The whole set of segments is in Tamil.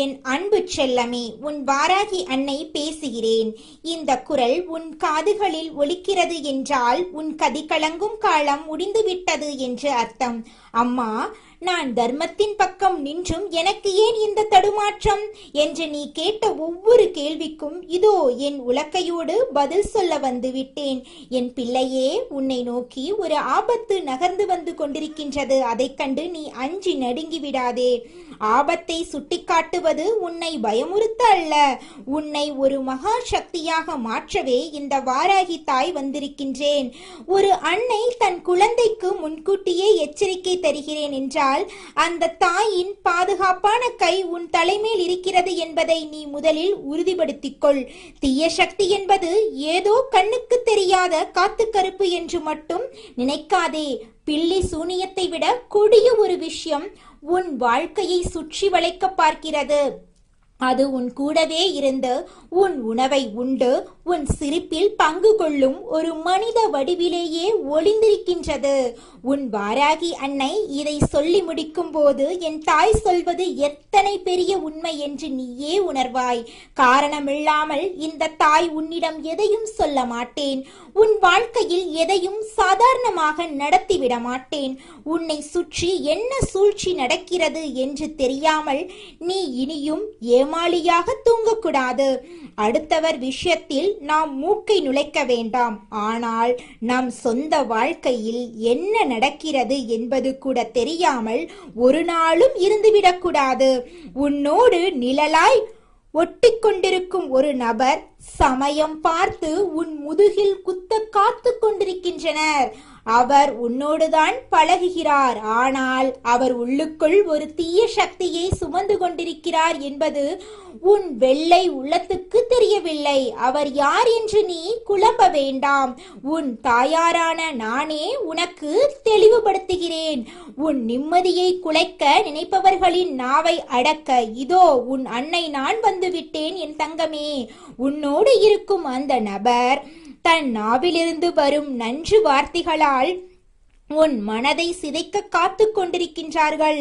என் அன்பு செல்லமே, உன் வாராகி அன்னை பேசுகிறேன். இந்த குரல் உன் காதுகளில் ஒலிக்கிறது என்றால் உன் கதி கலங்கும் காலம் முடிந்துவிட்டது என்று அர்த்தம். அம்மா, நான் தர்மத்தின் பக்கம் நின்றும் எனக்கு ஏன் இந்த தடுமாற்றம் என்று நீ கேட்ட ஒவ்வொரு கேள்விக்கும் இதோ என் உலக்கையோடு பதில் சொல்ல வந்து விட்டேன். என் பிள்ளையே, உன்னை நோக்கி ஒரு ஆபத்து நகர்ந்து வந்து கொண்டிருக்கின்றது. அதைக் கண்டு நீ அஞ்சி நடுங்கி விடாதே. ஆபத்தை சுட்டிக்காட்டுவது உன்னை பயமுறுத்த அல்ல, உன்னை ஒரு மகா சக்தியாக மாற்றவே இந்த வாராகி தாய் வந்திருக்கின்றேன். ஒரு அன்னை தன் குழந்தைக்கு முன்கூட்டியே எச்சரிக்கை தருகிறேன் என்றால் அந்த தாயின் பாதுகாப்பான கை உன் தலைமேல் இருக்கிறது என்பதை நீ முதலில் உறுதிப்படுத்திக் கொள். தீய சக்தி என்பது ஏதோ கண்ணுக்கு தெரியாத காத்து கருப்பு என்று மட்டும் நினைக்காதே. பில்லி சூனியத்தை விட கொடிய ஒரு விஷயம் உன் வாழ்க்கையை சுற்றி வளைக்க பார்க்கிறது. அது உன் கூடவே இருந்து உன் உணவை உண்டு உன் சிரிப்பில் பங்கு கொள்ளும் ஒரு மனித வடிவிலேயே ஒளிந்திருக்கின்றது. உன் வாராகி அன்னை இதை சொல்லி முடிக்கும் போது என் தாய் சொல்வது எத்தனை பெரிய உண்மை என்று நீயே உணர்வாய். காரணமில்லாமல் இந்த தாய் உன்னிடம் எதையும் சொல்ல மாட்டேன். உன் வாழ்க்கையில் எதையும் சாதாரணமாக நடத்திவிட மாட்டேன். உன்னை சுற்றி என்ன சூழ்ச்சி நடக்கிறது என்று தெரியாமல் நீ இனியும் ஏமாளியாக தூங்கக்கூடாது. அடுத்தவர் விஷயத்தில் நாம் மூக்கை நுழைக்க வேண்டாம். ஆனால் நம் சொந்த வாழ்க்கையில் என்ன நடக்கிறது என்பது கூட தெரியாமல் ஒரு நாளும் இருந்துவிடக்கூடாது. உன்னோடு நிழலாய் ஒட்டிக்கொண்டிருக்கும் ஒரு நபர் சமயம் பார்த்து உன் முதுகில் குத்த காத்து கொண்டிருக்கின்றனர். அவர் உன்னோடுதான் பழகுகிறார், ஆனால் அவர் உள்ளுக்குள் ஒரு தீய சக்தியை சுமந்து கொண்டிருக்கிறார் என்பது உன் வெள்ளை உள்ளத்துக்கு தெரியவில்லை. அவர் யார் என்று நீ குழம்ப வேண்டாம். உன் தாயாரான நானே உனக்கு தெளிவுபடுத்துகிறேன். உன் நிம்மதியை குலைக்க நினைப்பவர்களின் நாவை அடக்க இதோ உன் அன்னை நான் வந்துவிட்டேன். என் தங்கமே, உன்னோடு இருக்கும் அந்த நபர் தன் நாவிலிருந்து வரும் நன்று வார்த்தைகளால் உன் மனதை சிதைக்க காத்து கொண்டிருக்கின்றார்கள்.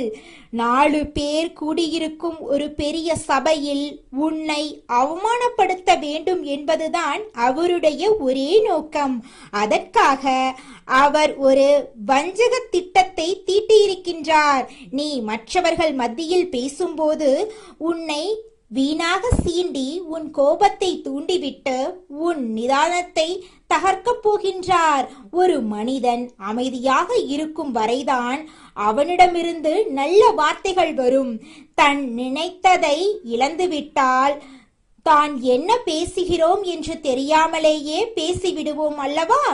4 பேர் கூடியிருக்கும் ஒரு பெரிய சபையில் உன்னை அவமானப்படுத்த வேண்டும் என்பதுதான் அவருடைய ஒரே நோக்கம். அதற்காக அவர் ஒரு வஞ்சக திட்டத்தை தீட்டியிருக்கின்றார். நீ மற்றவர்கள் மத்தியில் பேசும்போது உன்னை வீணாக சீண்டி உன் கோபத்தை தூண்டிவிட்டு உன் நிதானத்தை தகர்க்கப் போகின்றார். ஒரு மனிதன் அமைதியாக இருக்கும் வரைதான் அவனிடமிருந்து நல்ல வார்த்தைகள் வரும். தன் நினைத்ததை இழந்துவிட்டால் தான் என்ன பேசுகிறோம் என்று தெரியாமலேயே பேசிவிடுவோம் அல்லவா?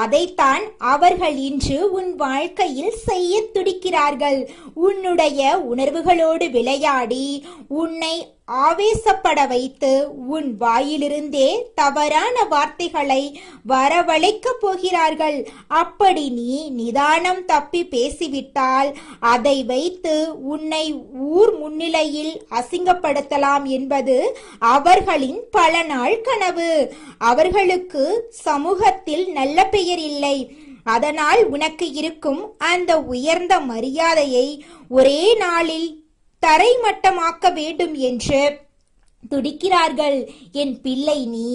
அதைத்தான் அவர்கள் இன்று உன் வாழ்க்கையில் செய்ய துடிக்கிறார்கள். உன்னுடைய உணர்வுகளோடு விளையாடி உன்னை ஆவேசப்பட வைத்து உன் வாயிலிருந்தே தவறான வார்த்தைகளை வரவழைக்க போகிறார்கள். அப்படி நீ நிதானம் தப்பி பேசிவிட்டால் அதை வைத்து உன்னை ஊர் முன்னிலையில் அசிங்கப்படுத்தலாம் என்பது அவர்களின் பல நாள் கனவு. அவர்களுக்கு சமூகத்தில் நல்ல பெயர் இல்லை. அதனால் உனக்கு இருக்கும் அந்த உயர்ந்த மரியாதையை ஒரே நாளில் தரைமட்டமாக்க வேண்டும் என்று துடிக்கிறார்கள். என் பிள்ளை, நீ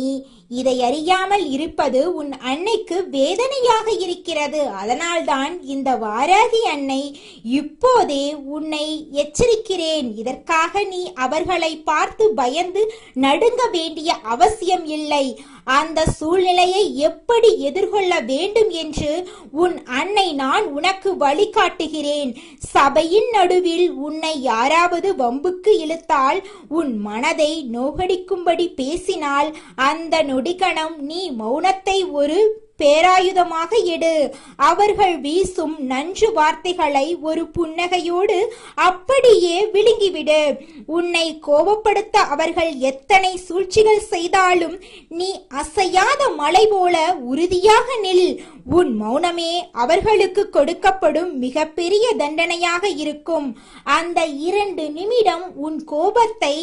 இதை அறியாமல் இருப்பது உன் அன்னைக்கு வேதனையாக இருக்கிறது. அதனால்தான் இந்த வாராகி அன்னை இப்போதே உன்னை எச்சரிக்கிறேன். இதற்காக நீ அவர்களை பார்த்து பயந்து நடுங்க வேண்டிய அவசியம் இல்லை. அந்த சூழ்நிலையை எப்படி எதிர்கொள்ள வேண்டும் என்று உன் அன்னை நான் உனக்கு வழிகாட்டுகிறேன். சபையின் நடுவில் உன்னை யாராவது வம்புக்கு இழுத்தால், உன் மனதை நோகடிக்கும்படி பேசினால், அந்த நொடிகணம் நீ மௌனத்தை ஒரு பேராயுதமாக எடு. அவர்கள் வீசும் நன்று வார்த்தைகளை ஒரு புன்னகையோடு அப்படியே விழுங்கிவிடு. உன்னை கோபப்படுத்த அவர்கள் எத்தனை சூழ்ச்சிகள் செய்தாலும் நீ அசையாத மலை போல உறுதியாக நில். உன் மௌனமே அவர்களுக்கு கொடுக்கப்படும் மிகப்பெரிய தண்டனையாக இருக்கும். அந்த 2 நிமிடம் உன் கோபத்தை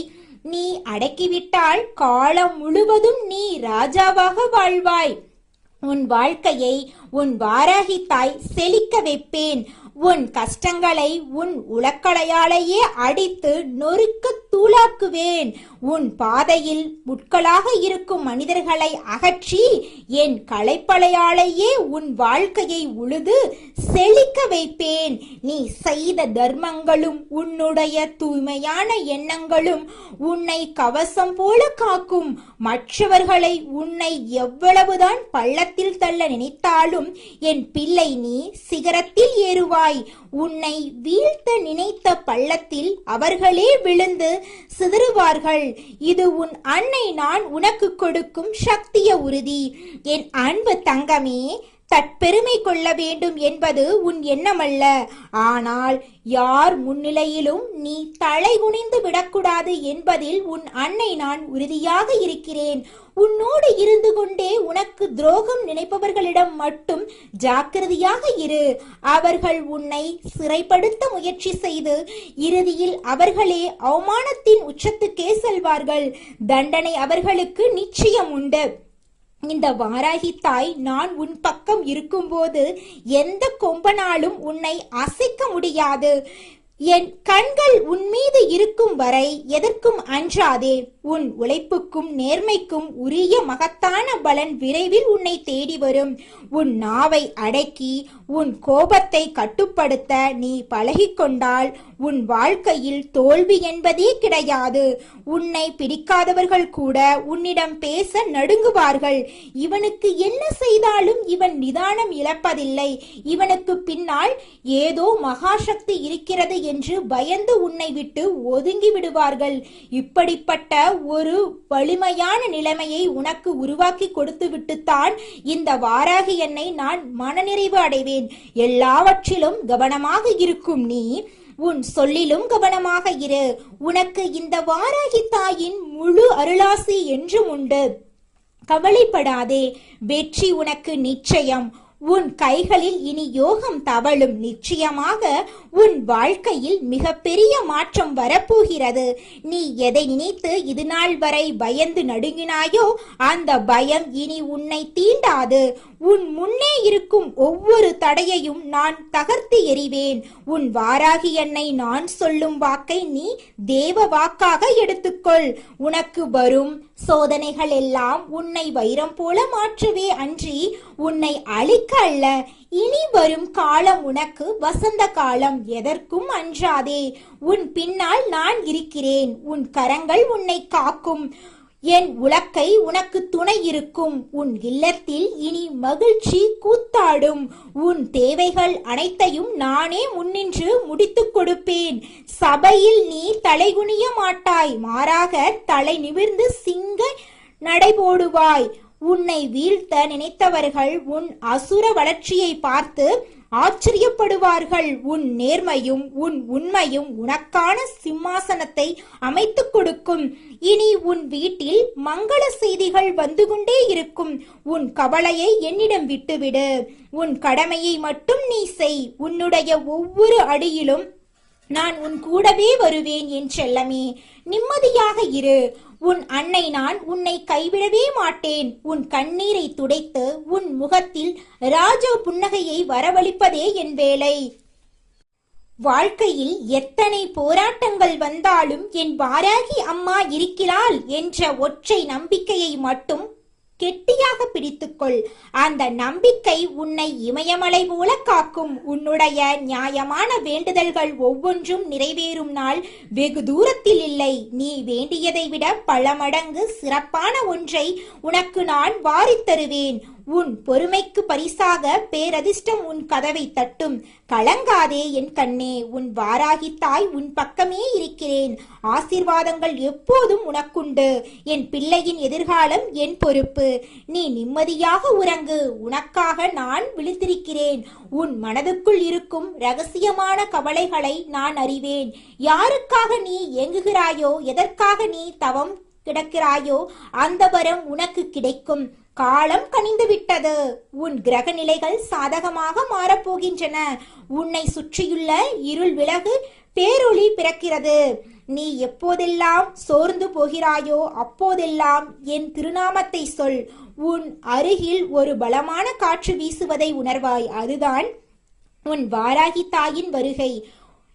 நீ அடக்கிவிட்டால் காலம் முழுவதும் நீ ராஜாவாக வாழ்வாய். உன் வாழ்க்கையை உன் வாராகி தாய் செழிக்க வைப்பேன். உன் கஷ்டங்களை உன் உலக்களையாலேயே அடித்து நொறுக்க தூளாக்குவேன். உன் பாதையில் முட்களாக இருக்கும் மனிதர்களை அகற்றி என் களைப்பலையாலேயே உன் வாழ்க்கையை உழுது செழிக்க வைப்பேன். நீ செய்த தர்மங்களும் உன்னுடைய தூய்மையான எண்ணங்களும் உன்னை கவசம் போல காக்கும். மற்றவர்களை உன்னை எவ்வளவுதான் பள்ளத்தில் தள்ள நினைத்தாலும் என் பிள்ளை நீ சிகரத்தில் ஏறுவாய். உன்னை வீழ்த்த நினைத்த பள்ளத்தில் அவர்களே விழுந்து சிதறுவார்கள். இது உன் அன்னை நான் உனக்கு கொடுக்கும் சக்திய உறுதி. என் அன்பு தங்கமே, தற்பெருமை கொள்ள வேண்டும் என்பது உன் எண்ணமல்ல. ஆனால் யார் முன்னிலையிலும் நீ தலை குனிந்து விடக்கூடாது என்பதில் உன் அன்னை நான் உறுதியாக இருக்கிறேன். உன்னோடு இருந்து கொண்டே உனக்கு துரோகம் நினைப்பவர்களிடம் மட்டும் ஜாக்கிரதையாக இரு. அவர்கள் உன்னை சிறைப்படுத்த முயற்சி செய்து இறுதியில் அவர்களே அவமானத்தின் உச்சத்துக்கே செல்வார்கள். தண்டனை அவர்களுக்கு நிச்சயம் உண்டு. இந்த வாராகி தாய் நான் உன் பக்கம் இருக்கும்போது எந்த கொம்பனாலும் உன்னை அசைக்க முடியாது. என் கண்கள் உன் மீது இருக்கும் வரை எதற்கும் அஞ்சாதே. உன் உழைப்புக்கும் நேர்மைக்கும் உரிய மகத்தான பலன் விரைவில் உன்னை தேடி வரும். உன் நாவை அடக்கி உன் கோபத்தை கட்டுப்படுத்த நீ பழகிக்கொண்டால் உன் வாழ்க்கையில் தோல்வி என்பதே கிடையாது. உன்னை பிடிக்காதவர்கள் கூட உன்னிடம் பேச நடுங்குவார்கள். இவனுக்கு என்ன செய்தாலும் இவன் நிதானம் இழப்பதில்லை, இவனுக்கு பின்னால் ஏதோ மகாசக்தி இருக்கிறது என்று பயந்து உன்னை விட்டு ஒதுங்கி விடுவார்கள். இப்படிப்பட்ட ஒரு வலிமையான நிலைமையை உனக்கு உருவாக்கி கொடுத்து விட்டுத்தான் இந்த வாராகி என்னை நான் மனநிறைவு அடைவேன். எல்லாவற்றிலும் கவனமாக இருக்கும் நீ உன் சொல்லிலும் கவனமாக இரு. உனக்கு இந்த வாராகி தாயின் முழு அருளாசி என்றும் உண்டு. கவலைப்படாதே, வெற்றி உனக்கு நிச்சயம். உன் கைகளில் இனி யோகம் தவழும். நிச்சயமாக உன் வாழ்க்கையில் மிகப்பெரிய மாற்றம் வரப்போகிறது. நீ எதை நினைத்து இது நாள் வரை பயந்து நடுங்கினாயோ அந்த பயம் இனி உன்னை தீண்டாது. உன் முன்னே இருக்கும் ஒவ்வொரு தடையையும் நான் தகர்த்து எறிவேன். உன் வாராகி என்னை நான் சொல்லும் வாக்கை நீ தேவ வாக்காக எடுத்துக்கொள். உனக்கு வரும் சோதனைகள் எல்லாம் உன்னை வைரம் போல மாற்றவே அன்றி உன்னை அழிக்க அல்ல. இனி வரும் காலம் உனக்கு வசந்த காலம். எதற்கும் அஞ்சாதே. உன் பின்னால் நான் இருக்கிறேன். உன் கரங்கள் உன்னை காக்கும். என் உலக்கை உனக்கு துணை இருக்கும். உன் இல்லத்தில் இனி மகிழ்ச்சி கூத்தாடும். உன் தேவைகள் அனைத்தையும் நானே முன்னின்று முடித்துக் கொடுப்பேன். சபையில் நீ தலைகுனிய மாட்டாய், மாறாக தலை நிமிர்ந்து சிங்க நடைபோடுவாய். உன்னை வீழ்த்த நினைத்தவர்கள் உன் அசுர வளர்ச்சியை பார்த்து ஆச்சரியப்படுவார்கள். உன் நேர்மையும் உன் உண்மையும் உனக்கான சிம்மாசனத்தை அமைத்துக் கொடுக்கும். இனி உன் வீட்டில் மங்கள செய்திகள் வந்து கொண்டே இருக்கும். உன் கவலையை என்னிடம் விட்டுவிடு. உன் கடமையை மட்டும் நீ செய். உன்னுடைய ஒவ்வொரு அடியிலும் நான் உன் கூடவே வருவேன். என் செல்லமே, நிம்மதியாக இரு. உன் அன்னை நான் உன்னை கைவிடவே மாட்டேன். உன் கண்ணீரை துடைத்து உன் முகத்தில் ராஜ புன்னகையை வரவழைப்பதே என் வேலை. வாழ்க்கையில் எத்தனை போராட்டங்கள் வந்தாலும் என் வாராகி அம்மா இருக்கிறாள் என்ற ஒற்றை நம்பிக்கையை மட்டும் கெட்டியாக பிடித்துக்கொள். அந்த நம்பிக்கை உன்னை இமயமலை போல காக்கும். உன்னுடைய நியாயமான வேண்டுதல்கள் ஒவ்வொன்றும் நிறைவேறும் நாள் வெகு தூரத்தில் இல்லை. நீ வேண்டியதை விட பல மடங்கு சிறப்பான ஒன்றை உனக்கு நான் வாரித் தருவேன். உன் பொறுமைக்கு பரிசாக பேரதிர்ஷ்டம் உன் கதவை தட்டும். கலங்காதே என் கண்ணே. உன் வாராகி தாய் உன் பக்கமே இருக்கிறேன். ஆசீர்வாதங்கள் எப்போதும் உனக்குண்டு. என் பிள்ளையின் எதிர்காலம் என் பொறுப்பு. நீ நிம்மதியாக உறங்கு. உனக்காக நான் விழித்திருக்கிறேன். உன் மனதுக்குள் இருக்கும் ரகசியமான கவலைகளை நான் அறிவேன். யாருக்காக நீ ஏங்குகிறாயோ, எதற்காக நீ தவம் கிடக்கிறாயோ அந்த வரம் உனக்கு கிடைக்கும். காலம் கனிந்து விட்டது. உன் கிரக நிலைகள் சாதகமாக மாறப்போகின்றன. உன்னை சுற்றியுள்ள இருள் விலகு, பேரொளி பிறக்கிறது. நீ எப்போதெல்லாம் சோர்ந்து போகிறாயோ அப்போதெல்லாம் என் திருநாமத்தை சொல். உன் அருகில் ஒரு பலமான காற்று வீசுவதை உணர்வாய். அதுதான் உன் வாராகி தாயின் வருகை.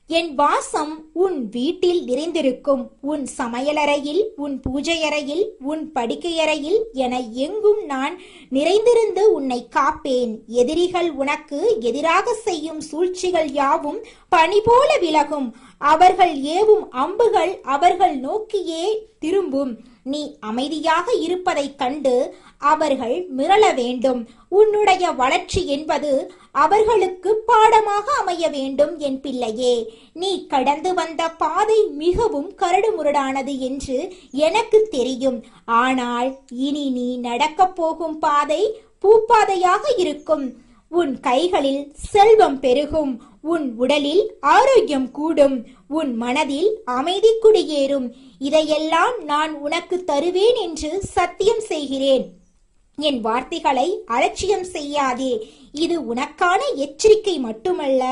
என் வாசம் உன் வீட்டில் நிறைந்திருக்கும். உன் சமையலறையில், உன் பூஜையறையில், உன் படுக்கையறையில் என எங்கும் நான் நிறைந்திருந்து உன்னை காப்பேன். எதிரிகள் உனக்கு எதிராக செய்யும் சூழ்ச்சிகள் யாவும் பனி போல விலகும். அவர்கள் ஏவும் அம்புகள் அவர்கள் நோக்கியே திரும்பும். நீ அமைதியாக இருப்பதைக் கண்டு அவர்கள் மிரள வேண்டும். உன்னுடைய வளர்ச்சி என்பது அவர்களுக்கு பாடமாக அமைய வேண்டும் என் பிள்ளையே. நீ கடந்து வந்த பாதை மிகவும் கரடுமுரடானது என்று எனக்கு தெரியும். ஆனால் இனி நீ நடக்கப் போகும் பாதை பூப்பாதையாக இருக்கும். உன் கைகளில் செல்வம் பெருகும். உன் உடலில் ஆரோக்கியம் கூடும். உன் மனதில் அமைதி குடியேறும். இதையெல்லாம் நான் உனக்கு தருவேன் என்று சத்தியம் செய்கிறேன். என் வார்த்தைகளை அலட்சியம் செய்யாதே. இது உனக்கான எச்சரிக்கை மட்டுமல்ல,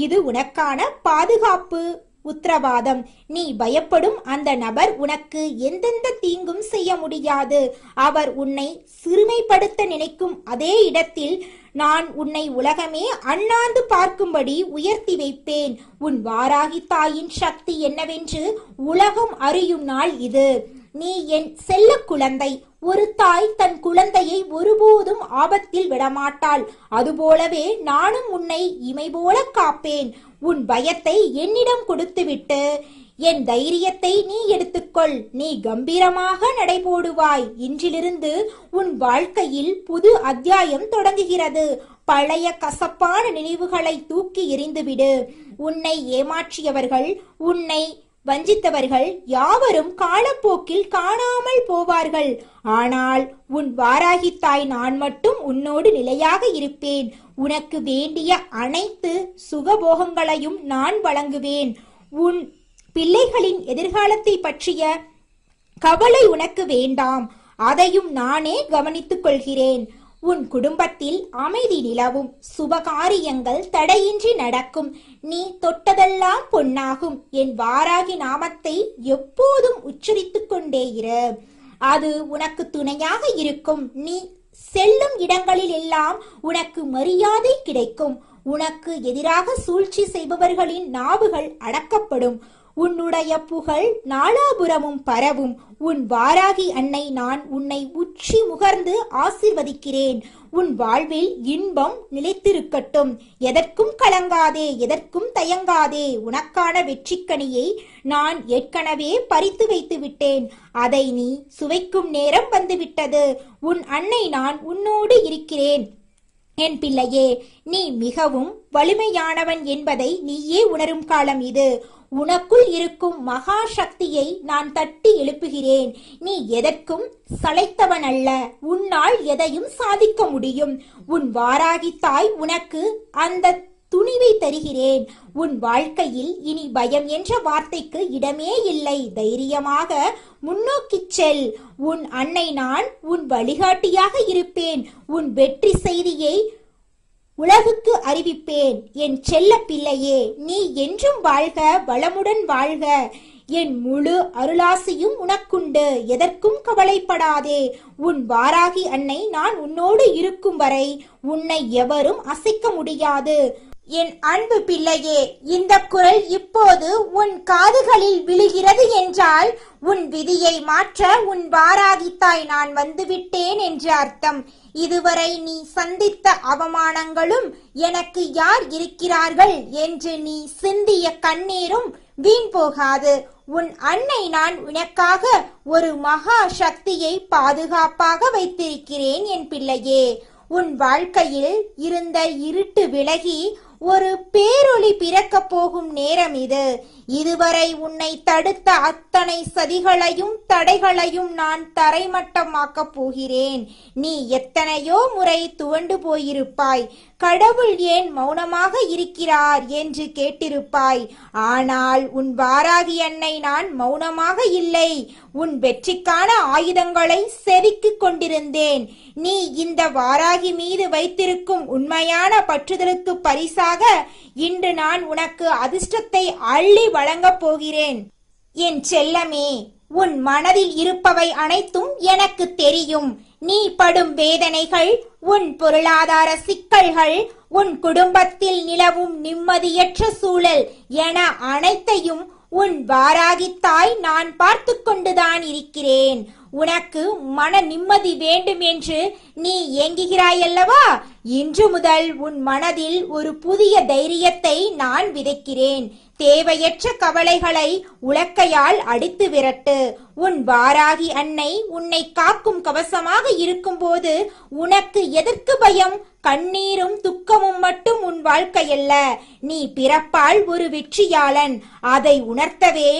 இது உனக்கான பாதுகாப்பு உத்தரவாதம். நீ பயப்படும் அந்த நபர் உனக்கு எந்தெந்த தீங்கும் செய்ய முடியாது. அவர் உன்னை சிறுமைப்படுத்த நினைக்கும் அதே இடத்தில் நான் உன்னை உலகமே அண்ணாந்து பார்க்கும்படி உயர்த்தி வைப்பேன். உன் வாராகி தாயின் சக்தி என்னவென்று உலகம் அறியும் நாள் இது. நீ என் செல்ல குழந்தை. ஒரு தாய் தன் குழந்தையை ஒருபோதும் ஆபத்தில் விடமாட்டாள். அதுபோலவே நானும் உன்னை இமை போல காப்பேன். உன் பயத்தை என்னிடம் கொடுத்துவிட்டு என் தைரியத்தை நீ எடுத்துக்கொள். நீ கம்பீரமாக நடைபோடுவாய். இன்றிலிருந்து உன் வாழ்க்கையில் புது அத்தியாயம் தொடங்குகிறது. பழைய கசப்பான நினைவுகளை தூக்கி எறிந்துவிடு. உன்னை ஏமாற்றியவர்கள், உன்னை வஞ்சித்தவர்கள் யாவரும் காலப்போக்கில் காணாமல் போவார்கள். ஆனால் உன் வாராகி தாய் நான் மட்டும் உன்னோடு நிலையாக இருப்பேன். உனக்கு வேண்டிய அனைத்து சுகபோகங்களையும் நான் வழங்குவேன். உன் பிள்ளைகளின் எதிர்காலத்தை பற்றிய கவலை உனக்கு வேண்டாம். அதையும் நானே கவனித்துக் கொள்கிறேன். உன் குடும்பத்தில் அமைதி நிலவும். சுபகாரியங்கள் தடையின்றி நடக்கும். நீ தொட்டதெல்லாம் பொன்னாகும். என் வாராகி நாமத்தை எப்போதும் உச்சரித்துக் கொண்டே இரு. அது உனக்கு துணையாக இருக்கும். நீ செல்லும் இடங்களில் எல்லாம் உனக்கு மரியாதை கிடைக்கும். உனக்கு எதிராக சூழ்ச்சி செய்பவர்களின் நாவுகள் அடக்கப்படும். உன்னுடைய புகழ் நாலாபுரமும் பரவும். உன் வாராகி அன்னை நான் உன்னை உச்சி முகர்ந்து ஆசீர்வதிக்கிறேன். உன் வாழ்வில் இன்பம் நிலைத்திருக்கட்டும். எதற்கும் கலங்காதே, எதற்கும் தயங்காதே. உனக்கான வெற்றிக்கனியை நான் ஏற்கனவே பறித்து வைத்து விட்டேன். அதை நீ சுவைக்கும் நேரம் வந்துவிட்டது. உன் அன்னை நான் உன்னோடு இருக்கிறேன். என் பிள்ளையே, நீ மிகவும் வலிமையானவன் என்பதை நீயே உணரும் காலம் இது. உனக்குள் இருக்கும் மகா சக்தியை நான் தட்டி எழுப்புகிறேன். நீ எதற்கும் சளைத்தவன் அல்ல. உன்னால் எதையும் சாதிக்க முடியும். உன் வாராகி தாய் உனக்கு அந்த துணிவை தருகிறேன். உன் வாழ்க்கையில் இனி பயம் என்ற வார்த்தைக்கு இடமே இல்லை. தைரியமாக முன்னோக்கிச் செல். உன் அன்னை நான் உன் வழிகாட்டியாக இருப்பேன். உன் வெற்றி செய்தியை உலகுக்கு அறிவிப்பேன். என் செல்ல பிள்ளையே, நீ என்றும் வாழ்க, வளமுடன் வாழ்க. என் முழு அருளாசியும் உனக்குண்டு. எதற்கும் கவலைப்படாதே. உன் வாராகி அன்னை நான் உன்னோடு இருக்கும் வரை உன்னை எவரும் அசைக்க முடியாது. என் அன்பு பிள்ளையே, இந்த குரல் இப்போது உன் காதுகளில் விழுகிறது என்றால் உன் விதியை மாற்ற உன் வாராகி தாய் நான் வந்துவிட்டேன் என்று அர்த்தம். இதுவரை நீ சந்தித்த அவமானங்களும், எனக்கு யார் இருக்கிறார்கள் என்று நீ சிந்திய கண்ணீரும் வீண் போகாது. உன் அன்னை நான் உனக்காக ஒரு மகா சக்தியை பாதுகாப்பாக வைத்திருக்கிறேன் என் பிள்ளையே. உன் வாழ்க்கையில் இருந்த இருட்டு விலகி ஒரு பேரொளி பிறக்கப் போகும் நேரம் இது. இதுவரை உன்னை தடுத்த அத்தனை சதிகளையும் தடைகளையும் நான் தரைமட்டமாக்கப் போகிறேன். நீ எத்தனையோ முறை துவண்டு போயிருப்பாய். கடவுள் ஏன் மௌனமாக இருக்கிறார் என்று கேட்டிருப்பாய். ஆனால் உன் வாராகி அன்னை நான் மௌனமாக இல்லை. உன் வெற்றிக்கான ஆயுதங்களை செதுக்கிக் கொண்டிருந்தேன். நீ இந்த வாராகி மீது வைத்திருக்கும் உண்மையான பற்றுதலுக்கு பரிசாக இன்று நான் உனக்கு அதிர்ஷ்டத்தை அள்ளி வழங்கப் போகிறேன். என் செல்லமே, உன் மனதில் இருப்பவை அனைத்தும் எனக்கு தெரியும். நீ படும் வேதனைகள், உன் பொருளாதார சிக்கல்கள், உன் குடும்பத்தில் நிலவும் நிம்மதியற்ற சூழல் என அனைத்தையும் உன் வாராகித்தாய் நான் பார்த்து கொண்டுதான் இருக்கிறேன். உனக்கு மன நிம்மதி வேண்டும் என்று நீ ஏங்குகிறாயல்லவா? இன்று முதல் உன் மனதில் ஒரு புதிய தைரியத்தை நான் விதைக்கிறேன். தேவையற்ற கவலைகளை உலக்கையால் அடித்து விரட்டு. உன் வாராகி அன்னை உன்னை காக்கும் கவசமாக இருக்கும்போது உனக்கு எதற்கு பயம்? கண்ணீரும் துக்கமும் மட்டும் உன் வாழ்க்கையல்ல. நீ பிறப்பால் ஒரு வெற்றியாளன். அதை உணர்த்தவே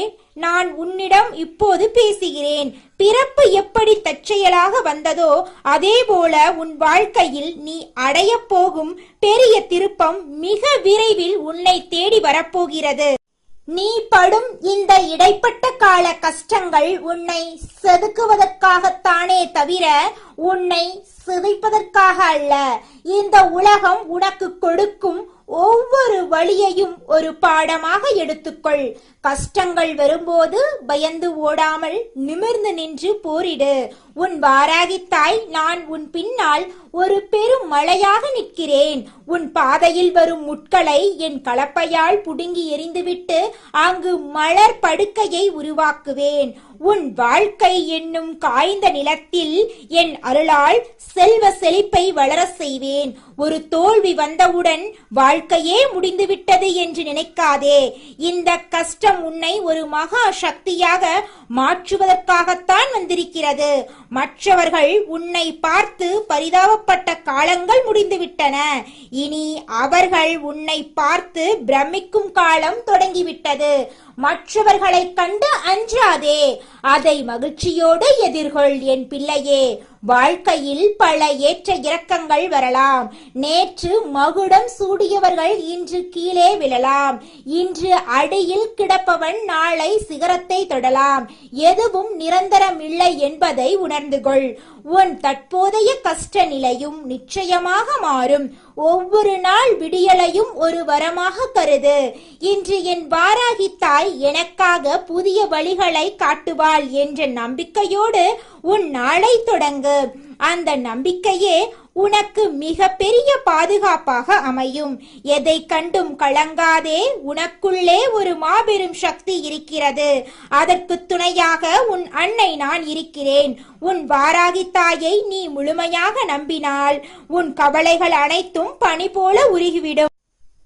நான் உன்னிடம் இப்போது பேசுகிறேன். பிறப்பு எப்படி தற்செயலாக வந்ததோ அதே போல உன் வாழ்க்கையில் நீ அடைய போகும் பெரிய திருப்பம் மிக விரைவில் உன்னை தேடி வரப்போகிறது. நீ படும் இந்த இடைப்பட்ட கால கஷ்டங்கள் உன்னை செதுக்குவதற்காகத்தானே தவிர உன்னை சிதைப்பதற்காக அல்ல. இந்த உலகம் உனக்கு கொடுக்கும் ஒவ்வொரு வழியையும் ஒரு பாடமாக எடுத்துக்கொள். கஷ்டங்கள் வரும்போது பயந்து ஓடாமல் நிமிர்ந்து நின்று போரிடு. உன் வாராகித்தாய் நான் உன் பின்னால் ஒரு பெரும் மலையாக நிற்கிறேன். உன் பாதையில் வரும் முட்களை என் கலப்பையால் புடுங்கி எறிந்துவிட்டு அங்கு மலர் படுக்கையை உருவாக்குவேன். உன் வாழ்க்கை என்னும் காய்ந்த நிலத்தில் என் அருளால் செல்வ செழிப்பை வளர செய்வேன். ஒரு தோல்வி வந்தவுடன் வாழ்க்கையே முடிந்துவிட்டது என்று நினைக்காதே. இந்த கஷ்டம் உன்னை ஒரு மகா சக்தியாக மாற்றுவதற்காகத்தான் வந்திருக்கிறது. மற்றவர்கள் உன்னை பார்த்து பரிதாபப்பட்ட காலங்கள் முடிந்துவிட்டன. இனி அவர்கள் உன்னை பார்த்து பிரமிக்கும் காலம் தொடங்கிவிட்டது. மற்றவர்களை கண்டு அஞ்சாதே, அதை மகிழ்ச்சியோடு எதிர்கொள் என் பிள்ளையே. வாழ்க்கையில் பல ஏற்ற இறக்கங்கள் வரலாம். நேற்று மகுடம் சூடியவர்கள் இன்று கீழே விழலாம். இன்று அடியில் கிடப்பவன் நாளை சிகரத்தை தொடலாம். எதுவும் நிரந்தரம் இல்லை என்பதை உணர்ந்து கொள். உன் தற்போதைய கஷ்ட நிலையும் நிச்சயமாக மாறும். ஒவ்வொரு நாள் விடியலையும் ஒரு வரமாக கருது. இன்று என் வாராகி தாய் எனக்காக புதிய வழிகளை காட்டுவாள் என்ற நம்பிக்கையோடு உன் நாளை தொடங்கு. அந்த நம்பிக்கையே உனக்கு மிக பெரிய பாதுகாப்பாக அமையும். எதை கண்டும் கலங்காதே. உனக்குள்ளே ஒரு மாபெரும் சக்தி இருக்கிறது. அதற்கு துணையாக உன் அன்னை நான் இருக்கிறேன். உன் வாராகி தாயை நீ முழுமையாக நம்பினால் உன் கவலைகள் அனைத்தும் பனி போல உருகிவிடும்.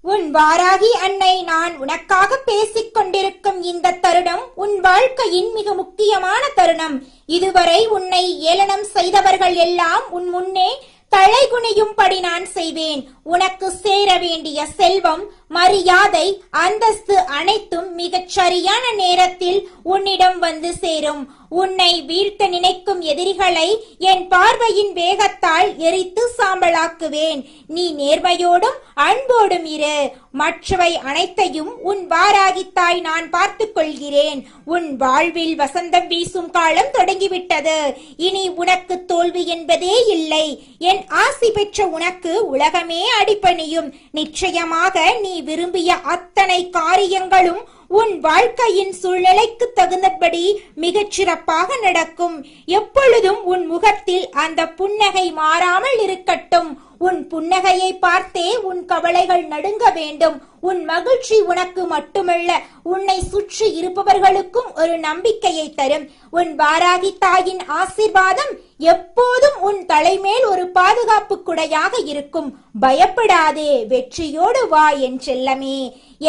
உன் வாராகி அன்னை நான் உனக்காக பேசிக் கொண்டிருக்கும் இந்த தருணம் உன் வாழ்க்கையின் மிக முக்கியமான தருணம். இதுவரை உன்னை ஏளனம் செய்தவர்கள் எல்லாம் உன் முன்னே தலைகுனியும்படி நான் செய்வேன். உனக்கு சேர வேண்டிய செல்வம், மரியாதை, அந்தஸ்து அனைத்தும் மிகச் சரியான நேரத்தில் உன்னிடம் வந்து சேரும். உன்னை வீழ்த்த நினைக்கும் எதிரிகளை என் பார்வையின் வேகத்தால் எரித்து சாம்பலாக்குவேன். நீ நேர்மையோடும் அன்போடும் இரு. மற்றவை அனைத்தையும் உன் வாராகித்தாய் நான் பார்த்துக் கொள்கிறேன். உன் வாழ்வில் வசந்தம் வீசும் காலம் தொடங்கிவிட்டது. இனி உனக்கு தோல்வி என்பதே இல்லை. என் ஆசி பெற்ற உனக்கு உலகமே அடிபணியும். நிச்சயமாக நீ விரும்பிய அத்தனை காரியங்களும் உன் வாழ்க்கையின் சூழ்நிலைக்கு தகுந்தபடி மிகச் சிறப்பாக நடக்கும். எப்பொழுதும் உன் முகத்தில் அந்த புன்னகை மாறாமல் இருக்கட்டும். உன் புன்னகையை பார்த்தே உன் கவலைகள் நடுங்க வேண்டும். உன் மகிழ்ச்சி உனக்கு மட்டுமல்ல, உன்னை சுற்றி இருப்பவர்களுக்கும் ஒரு நம்பிக்கையை தரும். உன் வாராகி தாயின் ஆசீர்வாதம் எப்போதும் உன் தலைமேல் ஒரு பாதுகாப்பு குடையாக இருக்கும். பயப்படாதே, வெற்றியோடு வா என் செல்லமே.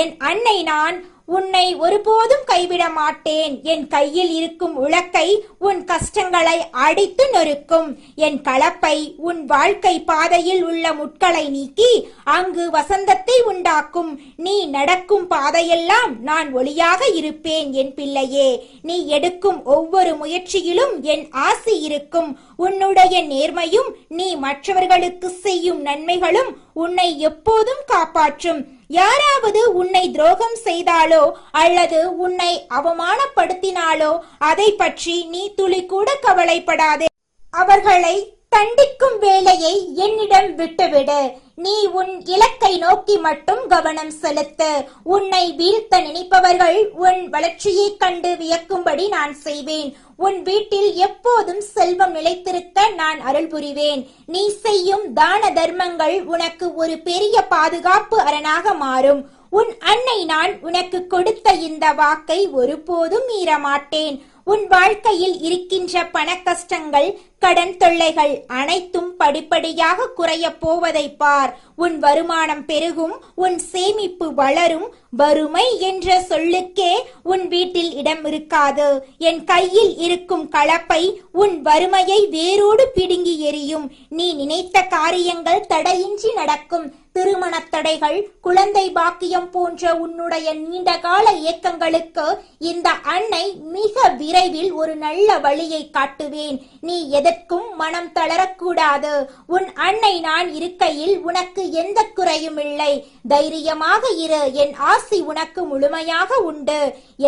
என் அன்னை நான் உன்னை ஒருபோதும் கைவிட மாட்டேன். என் கையில் இருக்கும் உலக்கை உன் கஷ்டங்களை அடித்து நொறுக்கும். என் கலப்பை உன் வாழ்க்கை பாதையில் உள்ள முட்களை நீக்கி அங்கு வசந்தத்தை உண்டாக்கும். நீ நடக்கும் பாதையெல்லாம் நான் ஒளியாக இருப்பேன் என் பிள்ளையே. நீ எடுக்கும் ஒவ்வொரு முயற்சியிலும் என் ஆசி இருக்கும். உன்னுடைய நேர்மையும் நீ மற்றவர்களுக்கு செய்யும் நன்மைகளும் உன்னை எப்போதும் காப்பாற்றும். யாராவது உன்னை துரோகம் செய்தாலோ அல்லது உன்னை அவமானப்படுத்தினாலோ அதை பற்றி நீ துளி கூட கவலைப்படாதே. அவர்களை தண்டிக்கும் வேலையை என்னிடம் விட்டுவிடு. நீ உன் இலக்கை நோக்கி மட்டும் கவனம் செலுத்து. உன்னை வீழ்த்த நினைப்பவர்கள் உன் வளர்ச்சியைக் கண்டு வியக்கும்படி நான் செய்வேன். உன் வீட்டில் எப்போதும் செல்வம் நிலைத்திருக்க நான் அருள் புரிவேன். நீ செய்யும் தான தர்மங்கள் உனக்கு ஒரு பெரிய பாதுகாப்பு அரணாக மாறும். உன் அன்னை நான் உனக்கு கொடுத்த இந்த வாக்கை ஒருபோதும் மீறமாட்டேன். உன் வாழ்க்கையில் இருக்கின்ற பண கஷ்டங்கள், கடன் தொல்லைகள் அனைத்தும் படிப்படியாக குறைய போவதை பார். உன் வருமானம் பெருகும், உன் சேமிப்பு வளரும். வறுமை என்ற சொல்லுக்கே உன் வீட்டில் இடம் இருக்காது. என் கையில் இருக்கும் கலப்பை உன் வறுமையை வேரோடு பிடுங்கி எறியும். நீ நினைத்த காரியங்கள் தடையின்றி நடக்கும். திருமண தடைகள், குழந்தை பாக்கியம் போன்ற உன்னுடைய நீண்டகால இயக்கங்களுக்கு இந்த அன்னை மிக விரைவில் ஒரு நல்ல வழியை காட்டுவேன். நீ எதற்கும் மனம் தளரக்கூடாது. உன் அன்னை நான் இருக்கையில் உனக்கு எந்த குறையும் இல்லை. தைரியமாக இரு. என் ஆசி உனக்கு முழுமையாக உண்டு.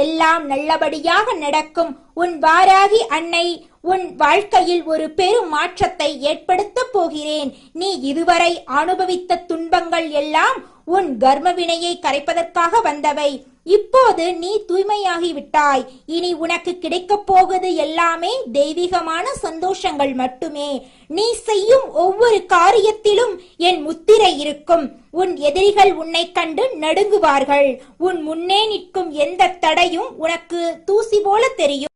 எல்லாம் நல்லபடியாக நடக்கும். உன் வாராகி அன்னை உன் வாழ்க்கையில் ஒரு பெரும் மாற்றத்தை ஏற்படுத்த போகிறேன். நீ இதுவரை அனுபவித்த துன்பங்கள் எல்லாம் உன் கர்மவினையை கரைப்பதற்காக வந்தவை. இப்போது நீ தூய்மையாகி விட்டாய். இனி உனக்கு கிடைக்கப் போவது எல்லாமே தெய்வீகமான சந்தோஷங்கள் மட்டுமே. நீ செய்யும் ஒவ்வொரு காரியத்திலும் என் முத்திரை இருக்கும். உன் எதிரிகள் உன்னை கண்டு நடுங்குவார்கள். உன் முன்னே நிற்கும் எந்த தடையும் உனக்கு தூசி போல தெரியும்.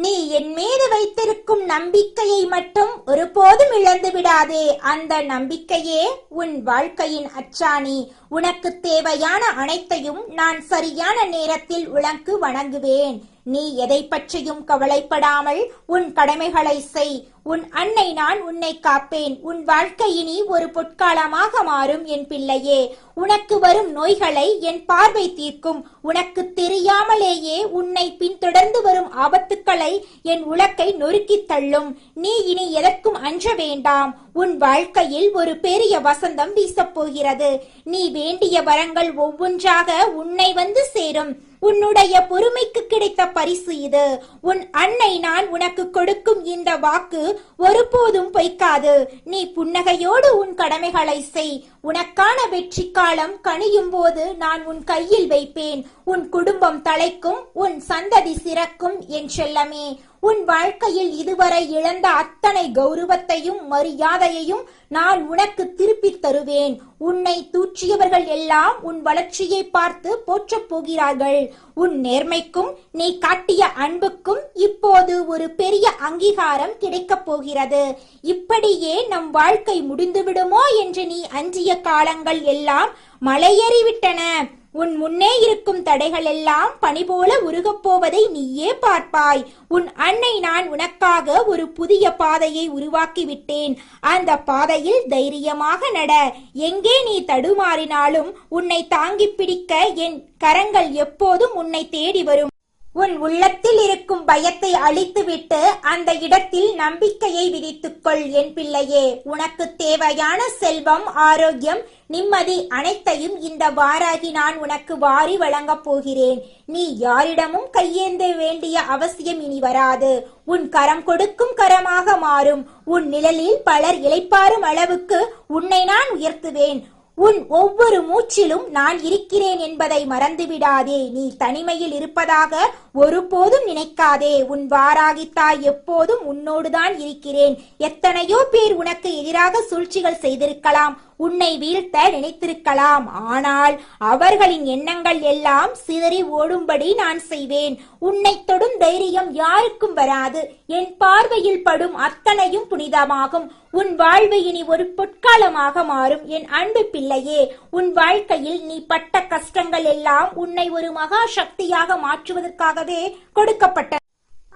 நீ என் மீது வைத்திருக்கும் நம்பிக்கையை மட்டும் ஒருபோதும் இழந்து விடாதே. அந்த நம்பிக்கையே உன் வாழ்க்கையின் அச்சாணி. உனக்கு தேவையான அனைத்தையும் நான் சரியான நேரத்தில் உனக்கு வழங்குவேன். நீ எதை பற்றியும் கவலைப்படாமல் உன் கடமைகளை செய். உன் அன்னை நான் உன்னை காப்பேன். உன் வாழ்க்கை இனி ஒரு பொற்காலமாக மாறும் என் பிள்ளையே. உனக்கு வரும் நோய்களை என் பார்வை தீர்க்கும். உனக்கு தெரியாமலேயே உன்னை பின்தொடர்ந்து வரும் ஆபத்துக்களை என் உலக்கை நொறுக்கி தள்ளும். நீ இனி எதற்கும் அஞ்ச வேண்டாம். உன் வாழ்க்கையில் ஒரு பெரிய வசந்தம் வீசப்போகிறது. நீ வேண்டிய வரங்கள் ஒவ்வொன்றாக உன்னை வந்து சேரும். உன்னுடைய பொறுமைக்கு கிடைத்த பரிசு இது. உன் அன்னை நான் உனக்கு கொடுக்கும் இந்த வாக்கு ஒருபோதும் பொய்க்காது. நீ புன்னகையோடு உன் கடமைகளை செய். உனக்கான வெற்றி காலம் கனியும் போது நான் உன் கையில் வைப்பேன். உன் குடும்பம் தழைக்கும், உன் சந்ததி சிறக்கும் என் செல்லமே. உன் வாழ்க்கையில் இதுவரை இழந்த அத்தனை கௌரவத்தையும் மரியாதையையும் நான் உனக்கு திருப்பித் தருவேன். உன்னை தூற்றியவர்கள் எல்லாம் உன் வளர்ச்சியை பார்த்து போற்றப் போகிறார்கள். உன் நேர்மைக்கும் நீ காட்டிய அன்புக்கும் இப்போது ஒரு பெரிய அங்கீகாரம் கிடைக்கப் போகிறது. இப்படியே நம் வாழ்க்கை முடிந்துவிடுமோ என்று நீ அஞ்சிய காலங்கள் எல்லாம் மலையேறிவிட்டன. உன் முன்னே இருக்கும் தடைகள் எல்லாம் பனி போல உருகப் போவதை நீயே பார்ப்பாய். உன் அன்னை நான் உனக்காக ஒரு புதிய பாதையை உருவாக்கி விட்டேன். அந்த பாதையில் தைரியமாக நட. எங்கே நீ தடுமாறினாலும் உன்னை தாங்கி பிடிக்க என் கரங்கள் எப்போதும் உன்னை தேடி வரும். உன் உள்ளத்தில் இருக்கும் பயத்தை அழித்துவிட்டு அந்த இடத்தில் நம்பிக்கையை விதித்துக்கொள் என் பிள்ளையே. உனக்கு தேவையான செல்வம், ஆரோக்கியம், நிம்மதி அனைத்தையும் இந்த வாராகி நான் உனக்கு வாரி வழங்கப் போகிறேன். நீ யாரிடமும் கையேந்த வேண்டிய அவசியம் இனி வராது. உன் கரம் கொடுக்கும் கரமாக மாறும். உன் நிழலில் பலர் இளைப்பாறும் அளவுக்கு உன்னை நான் உயர்த்துவேன். உன் ஒவ்வொரு மூச்சிலும் நான் இருக்கிறேன் என்பதை மறந்துவிடாதே. நீ தனிமையில் இருப்பதாக ஒருபோதும் நினைக்காதே. உன் வாராகி தாய் எப்போதும் உன்னோடுதான் இருக்கிறேன். எத்தனையோ பேர் உனக்கு எதிராக சூழ்ச்சிகள் செய்திருக்கலாம், உன்னை வீழ்த்த நினைத்திருக்கலாம். ஆனால் அவர்களின் எண்ணங்கள் எல்லாம் சிதறி ஓடும்படி நான் செய்வேன். உன்னை தொடும் தைரியம் யாருக்கும் வராது. என் பார்வையில் படும் அத்தனையும் புனிதமாகும். உன் வாழ்வு இனி ஒரு பொற்காலமாக மாறும் என் அன்பு பிள்ளையே. உன் வாழ்க்கையில் நீ பட்ட கஷ்டங்கள் எல்லாம் உன்னை ஒரு மகா சக்தியாக மாற்றுவதற்காகவே கொடுக்கப்பட்ட.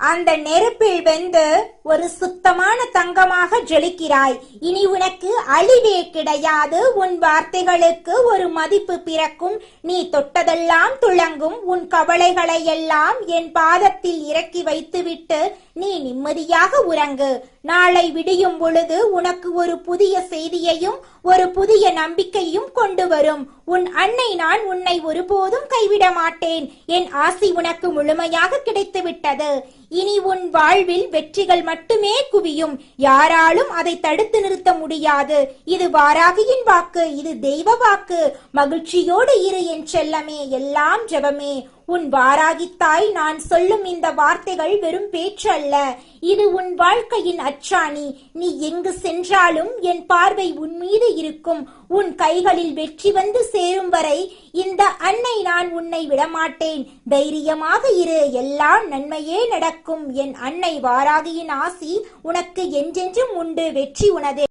அந்த நெருப்பில் வெந்து ஒரு சுத்தமான தங்கமாக ஜொலிக்கிறாய். இனி உனக்கு அழிவே கிடையாது. உன் வார்த்தைகளுக்கு ஒரு மதிப்பு பிறக்கும். நீ தொட்டதெல்லாம் துளங்கும். உன் கவலைகளை எல்லாம் என் பாதத்தில் இறக்கி வைத்துவிட்டு நீ நிம்மதியாக உறங்கு. நாளை விடியும் பொழுது உனக்கு ஒரு புதிய செய்தியையும் ஒரு புதிய நம்பிக்கையும் கொண்டு வரும். உன் அன்னை நான் உன்னை ஒருபோதும் கைவிட மாட்டேன். என் ஆசி உனக்கு முழுமையாக கிடைத்து விட்டது. இனி உன் வாழ்வில் வெற்றிகள் மட்டுமே குவியும். யாராலும் அதை தடுத்து நிறுத்த முடியாது. இது வாராகியின் வாக்கு, இது தெய்வ வாக்கு. மகிழ்ச்சியோடு இரு என் செல்லமே, எல்லாம் ஜெபமே. உன் வாராகித்தாய் நான் சொல்லும் இந்த வார்த்தைகள் வெறும் பேச்சு அல்ல, இது உன் வாழ்க்கையின் அச்சாணி. நீ எங்கு சென்றாலும் என் பார்வை உன் மீது இருக்கும். உன் கைகளில் வெற்றி வந்து சேரும் வரை இந்த அன்னை நான் உன்னை விடமாட்டேன். தைரியமாக இரு, எல்லாம் நன்மையே நடக்கும். என் அன்னை வாராகியின் ஆசி உனக்கு என்றென்றும் உண்டு. வெற்றி உனதே.